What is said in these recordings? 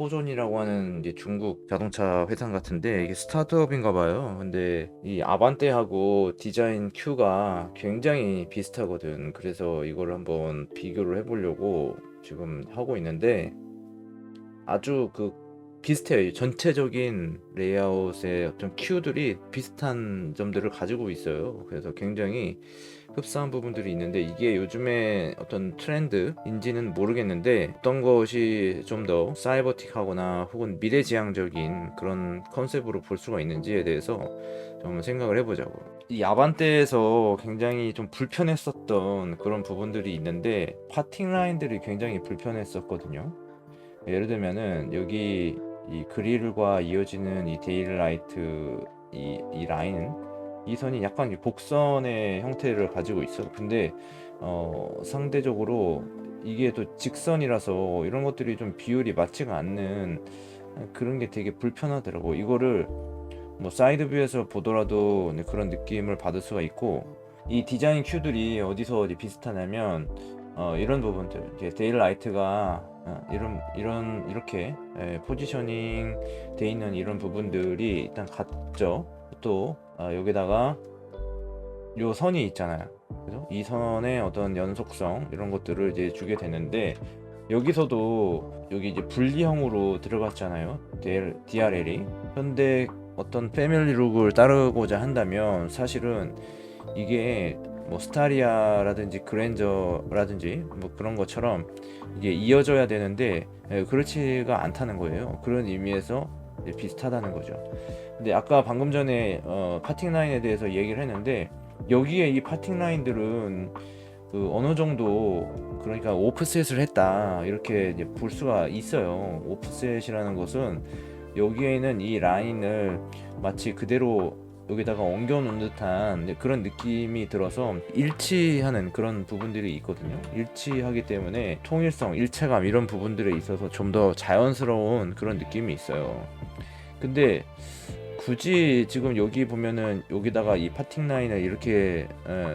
포존이라고 하는 이제 중국 자동차 회사 같은데 이게 스타트업인가 봐요. 근데 이 아반떼하고 디자인 큐가 굉장히 비슷하거든. 그래서 이걸 한번 비교를 해보려고 지금 하고 있는데 아주 비슷해요. 전체적인 레이아웃의 어떤 큐들이 비슷한 점들을 가지고 있어요. 그래서 굉장히 흡사한 부분들이 있는데 이게 요즘에 어떤 트렌드인지는 모르겠는데 어떤 것이 좀 더 사이버틱하거나 혹은 미래지향적인 그런 컨셉으로 볼 수가 있는지에 대해서 좀 생각을 해보자고. 이 아반떼에서 굉장히 좀 불편했었던 그런 부분들이 있는데 파팅 라인들이 굉장히 불편했었거든요. 예를 들면은 여기 이 그릴과 이어지는 이 데일라이트 이 라인은 이 선이 약간 이 복선의 형태를 가지고 있어. 근데 상대적으로 이게 또 직선이라서 이런 것들이 좀 비율이 맞지가 않는 그런 게 되게 불편하더라고. 이거를 뭐 사이드 뷰에서 보더라도 네, 그런 느낌을 받을 수가 있고, 이 디자인 큐들이 어디서 어디 비슷하냐면 이런 부분들 이제 데일라이트가 이런 이렇게 포지셔닝 돼 있는 이런 부분들이 일단 같죠. 또 여기다가 요 선이 있잖아요. 그죠? 이 선의 어떤 연속성 이런 것들을 이제 주게 되는데 여기서도 여기 이제 분리형으로 들어갔잖아요. DRL이. 현대 어떤 패밀리 룩을 따르고자 한다면 사실은 이게 뭐 스타리아라든지 그랜저라든지 뭐 그런 것처럼 이게 이어져야 되는데 그렇지가 않다는 거예요. 그런 의미에서 이제 비슷하다는 거죠. 근데 아까 방금 전에 파팅 라인에 대해서 얘기를 했는데 여기에 이 파팅 라인들은 어느 정도 그러니까 오프셋을 했다 이렇게 이제 볼 수가 있어요. 오프셋이라는 것은 여기에는 이 라인을 마치 그대로 여기다가 옮겨 놓은 듯한 그런 느낌이 들어서 일치하는 그런 부분들이 있거든요. 일치하기 때문에 통일성, 일체감 이런 부분들에 있어서 좀 더 자연스러운 그런 느낌이 있어요. 근데 굳이 지금 여기 보면은 여기다가 이 파팅 라인을 이렇게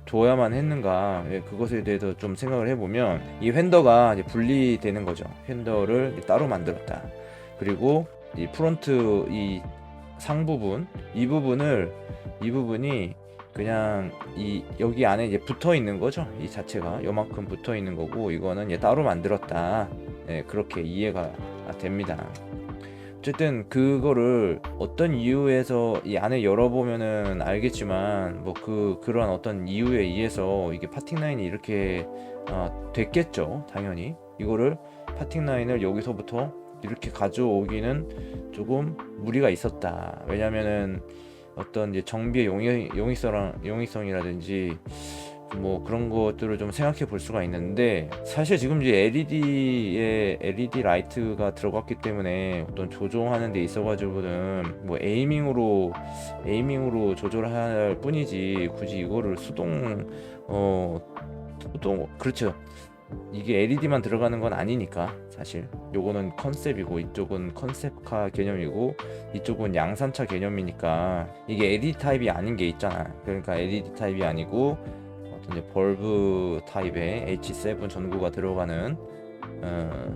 둬야만 했는가, 그것에 대해서 좀 생각을 해보면 이 휀더가 이제 분리되는 거죠. 휀더를 따로 만들었다. 그리고 이 프론트 이 상부분 이 부분이 그냥 이 여기 안에 이제 붙어 있는 거죠. 이 자체가 요만큼 붙어 있는 거고 이거는 이제 따로 만들었다. 그렇게 이해가 됩니다. 어쨌든 그거를 어떤 이유에서 이 안에 열어보면은 알겠지만 뭐 그런 어떤 이유에 의해서 이게 파팅 라인이 이렇게 됐겠죠. 당연히 이거를 파팅 라인을 여기서부터 이렇게 가져오기는 조금 무리가 있었다. 왜냐면은 어떤 이제 정비의 용이성이라든지 뭐 그런 것들을 좀 생각해 볼 수가 있는데 사실 지금 이제 LED에 LED 라이트가 들어갔기 때문에 어떤 조종하는 데 있어 가지고는 뭐 에이밍으로 조절할 뿐이지 굳이 이거를 수동 그렇죠. 이게 LED만 들어가는 건 아니니까 사실 요거는 컨셉이고 이쪽은 컨셉카 개념이고 이쪽은 양산차 개념이니까 이게 LED 타입이 아닌 게 있잖아. 그러니까 LED 타입이 아니고 어떤 이제 벌브 타입의 H7 전구가 들어가는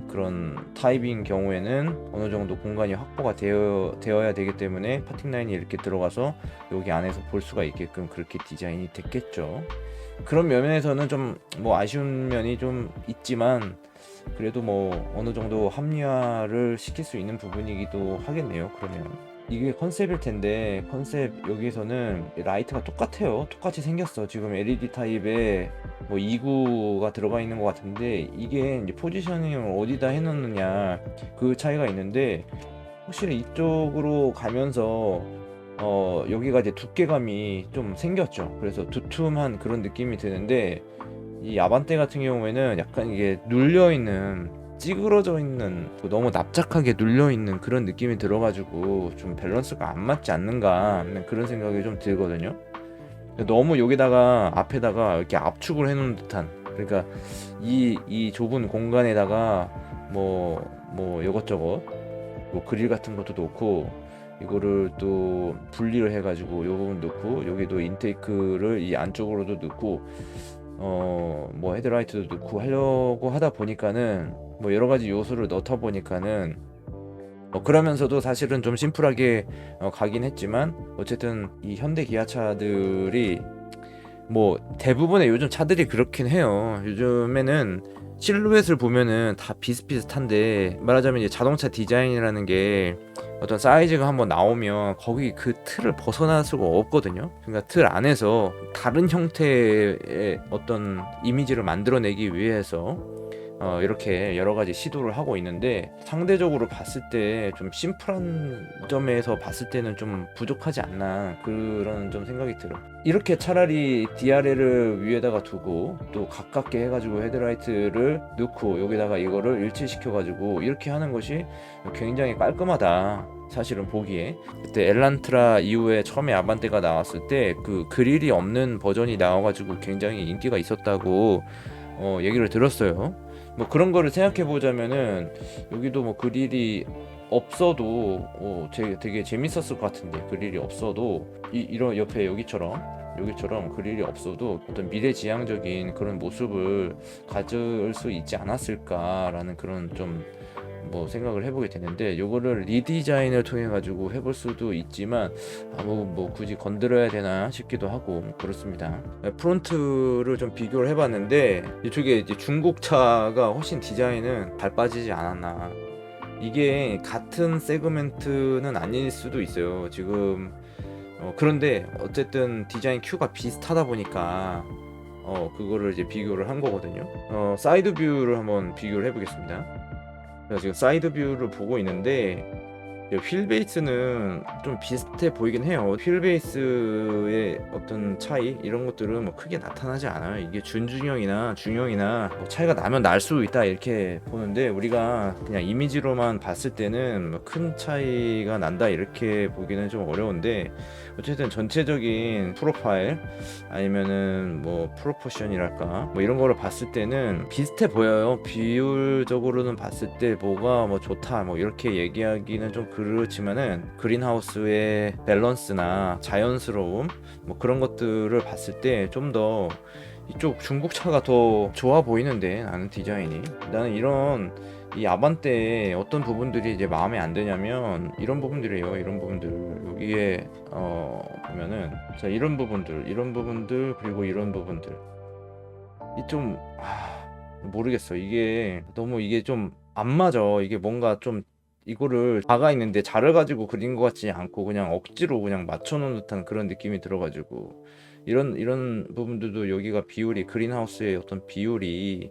그런 타입인 경우에는 어느 정도 공간이 확보가 되어야 되기 때문에 파팅 라인이 이렇게 들어가서 여기 안에서 볼 수가 있게끔 그렇게 디자인이 됐겠죠. 그런 면에서는 좀 뭐 아쉬운 면이 좀 있지만 그래도 뭐 어느 정도 합리화를 시킬 수 있는 부분이기도 하겠네요. 그러면 이게 컨셉일 텐데 컨셉 여기서는 라이트가 똑같아요. 똑같이 생겼어. 지금 LED 타입에 뭐 2구가 들어가 있는 것 같은데 이게 이제 포지셔닝을 어디다 해놓느냐 그 차이가 있는데 확실히 이쪽으로 가면서 여기가 이제 두께감이 좀 생겼죠. 그래서 두툼한 그런 느낌이 드는데 이 아반떼 같은 경우에는 약간 이게 눌려있는 찌그러져 있는 너무 납작하게 눌려있는 그런 느낌이 들어가지고 좀 밸런스가 안 맞지 않는가 그런 생각이 좀 들거든요. 너무 여기다가 앞에다가 이렇게 압축을 해놓은 듯한 그러니까 이 좁은 공간에다가 뭐 이것저것 뭐 그릴 같은 것도 놓고 이거를 또 분리를 해가지고 요 부분 넣고 여기도 인테이크를 이 안쪽으로도 넣고 뭐 헤드라이트도 넣고 하려고 하다 보니까는 뭐 여러 가지 요소를 넣다 보니까는 그러면서도 사실은 좀 심플하게 가긴 했지만 어쨌든 이 현대 기아차들이 뭐 대부분의 요즘 차들이 그렇긴 해요. 요즘에는 실루엣을 보면은 다 비슷비슷한데 말하자면 이제 자동차 디자인이라는 게 어떤 사이즈가 한번 나오면 거기 그 틀을 벗어날 수가 없거든요. 그러니까 틀 안에서 다른 형태의 어떤 이미지를 만들어내기 위해서 이렇게 여러 가지 시도를 하고 있는데 상대적으로 봤을 때 좀 심플한 점에서 봤을 때는 좀 부족하지 않나 그런 좀 생각이 들어. 이렇게 차라리 DRL을 위에다가 두고 또 가깝게 해가지고 헤드라이트를 넣고 여기다가 이거를 일치시켜가지고 이렇게 하는 것이 굉장히 깔끔하다. 사실은 보기에 그때 엘란트라 이후에 처음에 아반떼가 나왔을 때 그 그릴이 없는 버전이 나와가지고 굉장히 인기가 있었다고 얘기를 들었어요. 뭐 그런 거를 생각해 보자면은 여기도 뭐 그릴이 없어도 되게 재밌었을 것 같은데 그릴이 없어도 이런 옆에 여기처럼 그릴이 없어도 어떤 미래지향적인 그런 모습을 가질 수 있지 않았을까라는 그런 좀 뭐 생각을 해보게 되는데 요거를 리디자인을 통해 가지고 해볼 수도 있지만 뭐 굳이 건드려야 되나 싶기도 하고 그렇습니다. 프론트를 좀 비교를 해봤는데 이쪽에 이제 중국차가 훨씬 디자인은 잘 빠지지 않았나. 이게 같은 세그멘트는 아닐 수도 있어요 지금. 그런데 어쨌든 디자인 큐가 비슷하다 보니까 그거를 이제 비교를 한 거거든요. 사이드 뷰를 한번 비교를 해보겠습니다. 제가 지금 사이드 뷰를 보고 있는데 휠 베이스는 좀 비슷해 보이긴 해요. 휠 베이스의 어떤 차이 이런 것들은 뭐 크게 나타나지 않아요. 이게 준중형이나 중형이나 뭐 차이가 나면 날 수 있다 이렇게 보는데 우리가 그냥 이미지로만 봤을 때는 뭐 큰 차이가 난다 이렇게 보기는 좀 어려운데 어쨌든 전체적인 프로파일 아니면은 뭐 프로포션이랄까 뭐 이런 거를 봤을 때는 비슷해 보여요. 비율적으로는 봤을 때 뭐가 뭐 좋다 뭐 이렇게 얘기하기는 좀 그렇지만은 그린하우스의 밸런스나 자연스러움 뭐 그런 것들을 봤을 때 좀 더 이쪽 중국차가 더 좋아 보이는데 나는 디자인이 나는 이 아반떼의 어떤 부분들이 이제 마음에 안 드냐면 이런 부분들이에요. 이런 부분들 여기에 보면은 자 이런 부분들 그리고 이런 부분들 이 좀 모르겠어. 이게 너무 이게 좀 안 맞아. 이게 뭔가 좀 이거를 자가 있는데 자를 가지고 그린 것 같지 않고 그냥 억지로 그냥 맞춰놓은 듯한 그런 느낌이 들어가지고 이런 부분들도 여기가 비율이 그린하우스의 어떤 비율이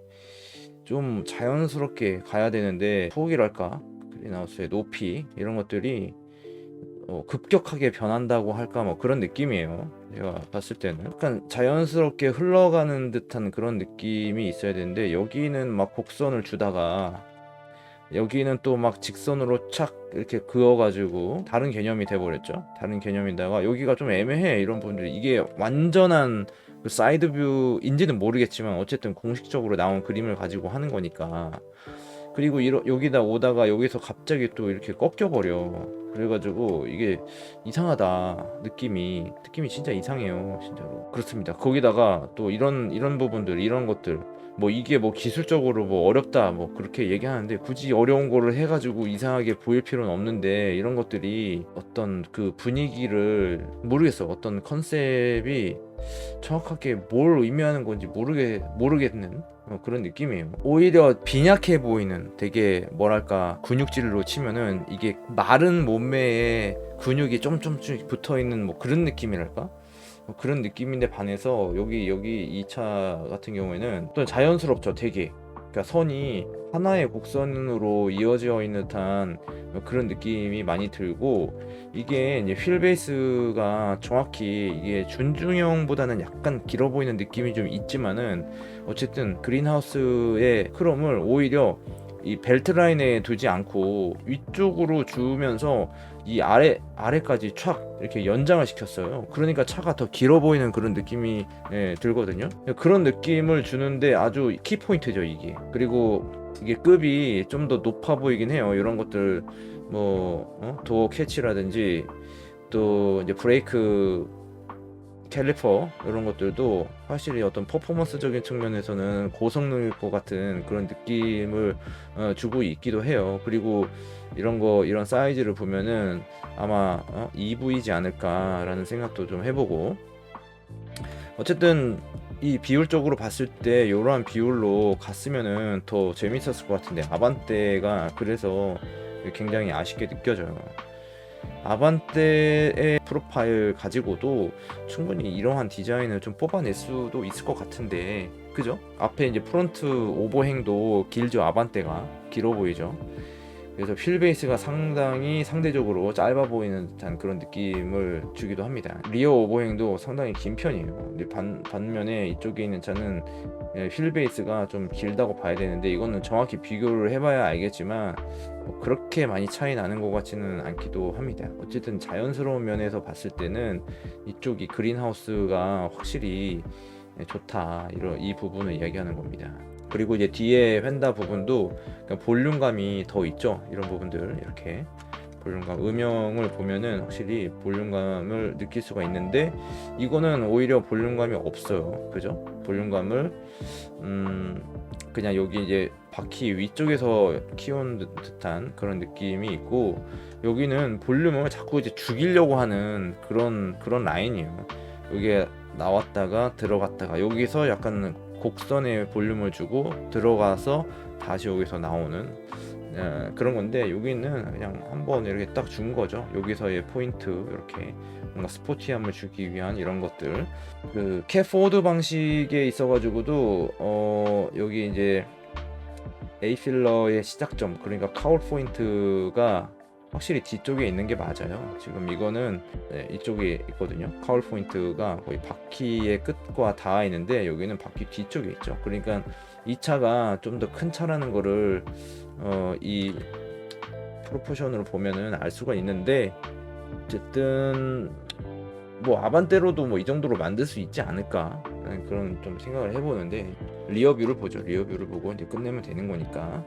좀 자연스럽게 가야 되는데 폭이랄까 그린하우스의 높이 이런 것들이 급격하게 변한다고 할까 뭐 그런 느낌이에요. 제가 봤을 때는 약간 자연스럽게 흘러가는 듯한 그런 느낌이 있어야 되는데 여기는 막 곡선을 주다가 여기는 또 막 직선으로 착 이렇게 그어가지고 다른 개념이 돼버렸죠. 다른 개념인다가 여기가 좀 애매해. 이런 부분들이 이게 완전한 그 사이드 뷰인지는 모르겠지만 어쨌든 공식적으로 나온 그림을 가지고 하는 거니까. 그리고 여기다 오다가 여기서 갑자기 또 이렇게 꺾여버려. 그래가지고 이게 이상하다. 느낌이 진짜 이상해요 진짜로. 그렇습니다. 거기다가 또 이런 부분들 이런 것들 뭐 이게 뭐 기술적으로 뭐 어렵다 뭐 그렇게 얘기하는데 굳이 어려운 거를 해가지고 이상하게 보일 필요는 없는데 이런 것들이 어떤 그 분위기를 모르겠어. 어떤 컨셉이 정확하게 뭘 의미하는 건지 모르겠는 그런 느낌이에요. 오히려 빈약해 보이는 되게 뭐랄까 근육질로 치면은 이게 마른 몸매에 근육이 좀씩 붙어 있는 뭐 그런 느낌이랄까? 뭐 그런 느낌인데 반해서 여기 이 차 같은 경우에는 또 자연스럽죠 되게. 그러니까 선이 하나의 곡선으로 이어져 있는 듯한 그런 느낌이 많이 들고 이게 이제 휠 베이스가 정확히 이게 준중형보다는 약간 길어 보이는 느낌이 좀 있지만은 어쨌든 그린하우스의 크롬을 오히려 이 벨트 라인에 두지 않고 위쪽으로 주면서 이 아래까지 촥 이렇게 연장을 시켰어요. 그러니까 차가 더 길어 보이는 그런 느낌이 들거든요. 그런 느낌을 주는데 아주 키포인트죠 이게. 그리고 이게 급이 좀 더 높아 보이긴 해요. 이런 것들 뭐 도어 캐치라든지 또 이제 브레이크 캘리퍼 이런 것들도 확실히 어떤 퍼포먼스적인 측면에서는 고성능일 것 같은 그런 느낌을 주고 있기도 해요. 그리고 이런 사이즈를 보면은 아마 EV이지 않을까라는 생각도 좀 해보고, 어쨌든 이 비율적으로 봤을 때 이러한 비율로 갔으면은 더 재밌었을 것 같은데, 아반떼가 그래서 굉장히 아쉽게 느껴져요. 아반떼의 프로파일 가지고도 충분히 이러한 디자인을 좀 뽑아낼 수도 있을 것 같은데, 그죠? 앞에 이제 프론트 오버행도 길죠. 아반떼가 길어 보이죠. 그래서 휠베이스가 상대적으로 짧아 보이는 듯한 그런 느낌을 주기도 합니다. 리어 오버행도 상당히 긴 편이에요. 근데 반면에 이쪽에 있는 차는 휠베이스가 좀 길다고 봐야 되는데, 이거는 정확히 비교를 해봐야 알겠지만 뭐 그렇게 많이 차이 나는 것 같지는 않기도 합니다. 어쨌든 자연스러운 면에서 봤을 때는 이쪽이 그린하우스가 확실히 좋다, 이 부분을 이야기하는 겁니다. 그리고 이제 뒤에 휀다 부분도 볼륨감이 더 있죠. 이런 부분들, 이렇게 볼륨감, 음영을 보면은 확실히 볼륨감을 느낄 수가 있는데, 이거는 오히려 볼륨감이 없어요. 그죠? 볼륨감을 그냥 여기 이제 바퀴 위쪽에서 키운 듯한 그런 느낌이 있고, 여기는 볼륨을 자꾸 이제 죽이려고 하는 그런 라인이에요. 여기에 나왔다가 들어갔다가 여기서 약간 곡선의 볼륨을 주고 들어가서 다시 여기서 나오는 그런 건데, 여기는 그냥 한번 이렇게 딱 준 거죠. 여기서의 포인트, 이렇게 뭔가 스포티함을 주기 위한 이런 것들. 그 캐포드 방식에 있어가지고도 여기 이제 A 필러의 시작점, 그러니까 카울 포인트가 확실히 뒤쪽에 있는 게 맞아요. 지금 이거는 이쪽에 있거든요. 카울 포인트가 거의 바퀴의 끝과 닿아 있는데, 여기는 바퀴 뒤쪽에 있죠. 그러니까 이 차가 좀 더 큰 차라는 거를 이 프로포션으로 보면은 알 수가 있는데, 어쨌든 뭐 아반떼로도 뭐 이 정도로 만들 수 있지 않을까, 그런 좀 생각을 해보는데, 리어뷰를 보죠. 리어뷰를 보고 이제 끝내면 되는 거니까.